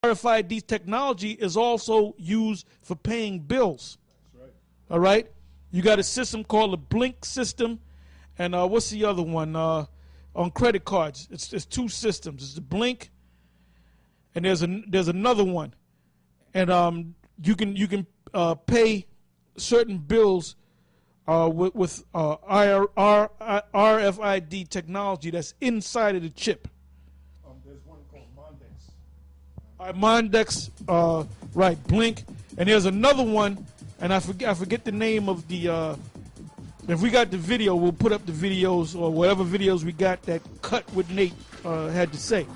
RFID technology is also used for paying bills. That's right. All right? You got a system called the Blink system, and what's the other one? On credit cards, it's two systems. It's the Blink, and there's another one, and you can pay certain bills with RFID technology that's inside of the chip. There's one called Mondex. Mondex, right, Blink, and there's another one, and I forget the name of the. If we got the video, we'll put up the videos or whatever videos we got that cut what Nate had to say.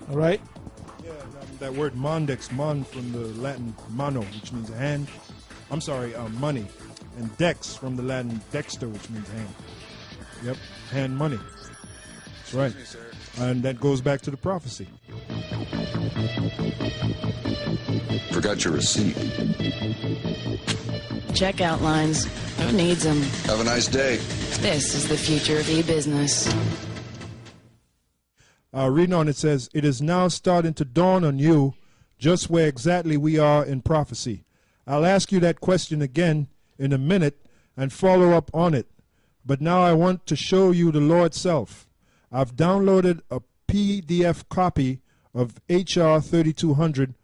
All right. Yeah, that word Mondex, mon from the Latin mano, which means hand. I'm sorry, money, and dex from the Latin dexter, which means hand. Yep, hand money. That's right. And that goes back to the prophecy. Forgot your receipt. Checkout lines. Who needs them? Have a nice day. This is the future of e-business. Reading on, it says, "It is now starting to dawn on you just where exactly we are in prophecy. I'll ask you that question again in a minute and follow up on it. But now I want to show you the Lord self. I've downloaded a PDF copy of HR 3200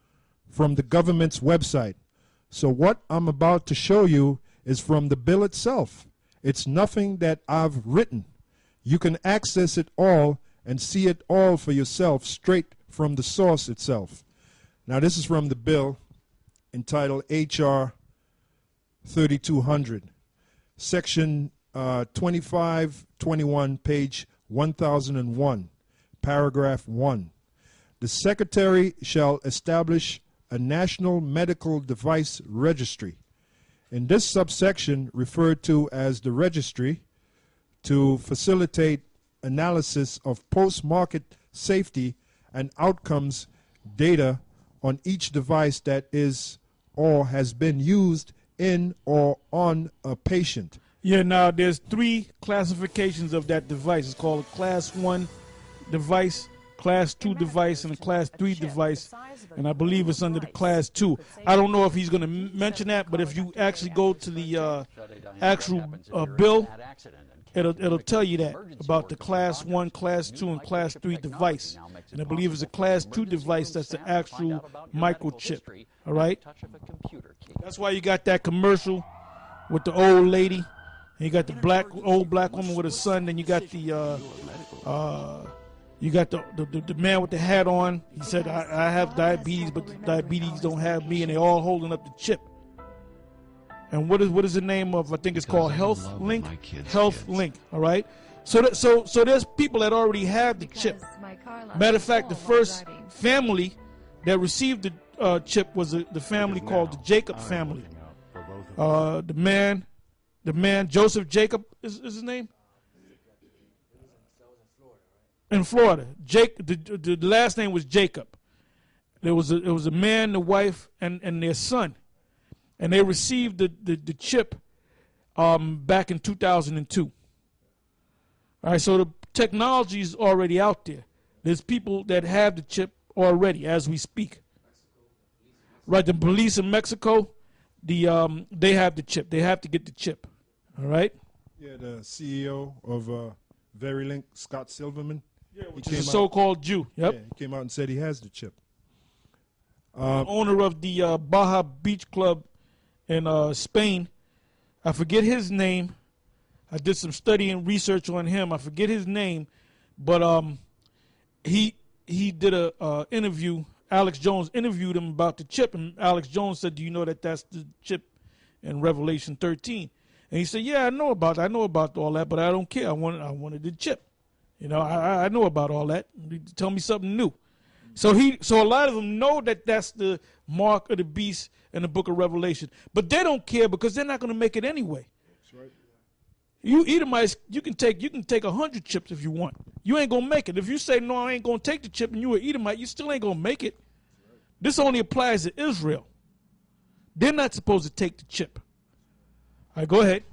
from the government's website. So what I'm about to show you is from the bill itself. It's nothing that I've written. You can access it all and see it all for yourself straight from the source itself." Now this is from the bill entitled HR 3200, section 2521, page 1001, paragraph 1. "The Secretary shall establish a National Medical Device Registry. In this subsection, referred to as the registry, to facilitate analysis of post-market safety and outcomes data on each device that is or has been used in or on a patient." Yeah, now there's 3 classifications of that device. It's called a Class 1 device, Class 2 device, and a Class 3 device. And I believe it's under the Class 2. I don't know if he's going to mention that, but if you actually go to the actual bill, it'll tell you that about the Class 1, Class 2, and Class 3 device. And I believe it's a Class 2 device that's the actual microchip. All right? That's why you got that commercial with the old lady. And you got the old black woman with her son. Then you got the man with the hat on. He said, I have diabetes, but the diabetes don't have me. And they all holding up the chip. And what is the name of? I think it's called Health Link. Health Link. All right. So there's people that already have the chip. Matter of fact, the first family that received the chip was the family called the Jacob family. The man Joseph Jacob is his name. In Florida, the last name was Jacob. It was a man, the wife, and their son. And they received the chip back in 2002. All right, so the technology is already out there. There's people that have the chip already as we speak. Right, the police in Mexico, they have the chip. They have to get the chip. All right? Yeah, the CEO of Verilink, Scott Silverman. Yeah, which is a so-called Jew. Yep. Yeah, he came out and said he has the chip. Owner of the Baja Beach Club in Spain. I forget his name. I did some study and research on him. I forget his name, but he did a interview. Alex Jones interviewed him about the chip, and Alex Jones said, "Do you know that that's the chip in Revelation 13?" And he said, "Yeah, I know about all that, but I don't care. I wanted the chip. You know, I know about all that. Tell me something new." So a lot of them know that that's the mark of the beast in the book of Revelation, but they don't care because they're not going to make it anyway. That's right. You Edomites, you can take 100 chips if you want. You ain't gonna make it. If you say no, I ain't gonna take the chip, and you an Edomite, you still ain't gonna make it. This only applies to Israel. They're not supposed to take the chip. All right, go ahead.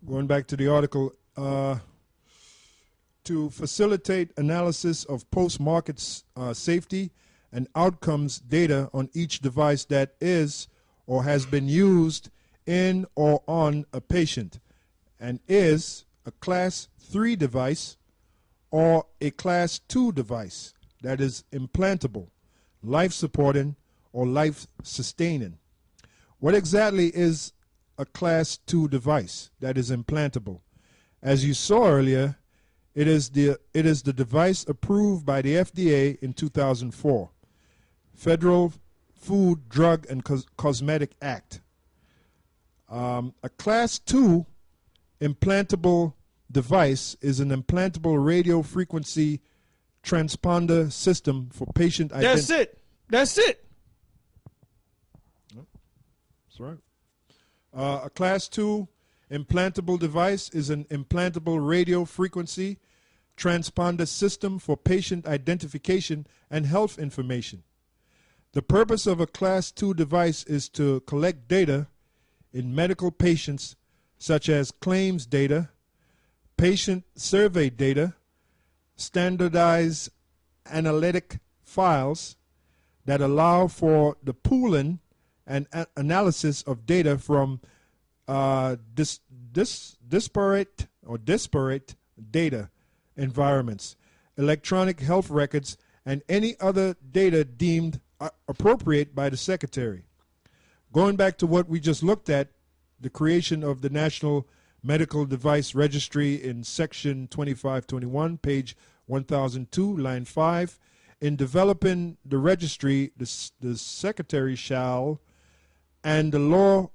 Going back to the article, to facilitate analysis of post-market safety and outcomes data on each device that is or has been used in or on a patient, and is a Class 3 device or a Class 2 device that is implantable, life-supporting, or life-sustaining. What exactly is a Class 2 device that is implantable? As you saw earlier, it is the device approved by the FDA in 2004, Federal Food, Drug, and Cosmetic Act. A Class 2 implantable device is an implantable radio frequency transponder system for patient identification. That's it. That's right. A Class 2 implantable device is an implantable radio frequency transponder system for patient identification and health information. The purpose of a Class 2 device is to collect data in medical patients, such as claims data, patient survey data, standardized analytic files that allow for the pooling and analysis of data from disparate data environments, electronic health records, and any other data deemed appropriate by the Secretary. Going back to what we just looked at, the creation of the National Medical Device Registry in Section 2521, page 1002, line 5, in developing the registry, the Secretary shall, and the law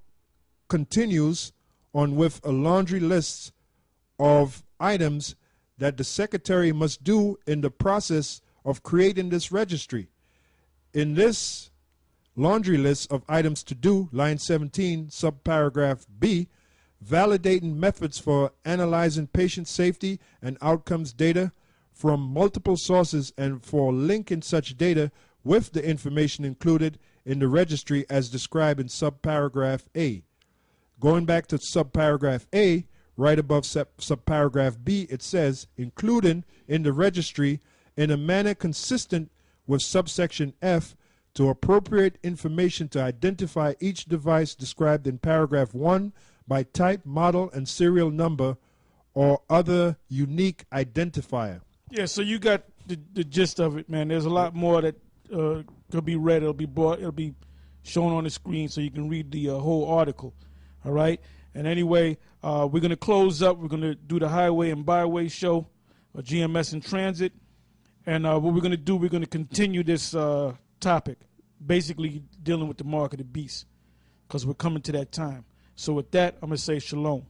continues on with a laundry list of items that the Secretary must do in the process of creating this registry. In this laundry list of items to do, line 17, subparagraph B, validating methods for analyzing patient safety and outcomes data from multiple sources and for linking such data with the information included in the registry as described in subparagraph A. Going back to subparagraph A, right above subparagraph B, it says, including in the registry in a manner consistent with subsection F to appropriate information to identify each device described in paragraph 1 by type, model, and serial number or other unique identifier. Yeah, so you got the gist of it, man. There's a lot more that could be read. It'll be shown on the screen so you can read the whole article. All right? And anyway, we're going to close up. We're going to do the Highway and Byway show, GMS in Transit. And what we're going to do, we're going to continue this topic, basically dealing with the mark of the beast, because we're coming to that time. So with that, I'm going to say shalom.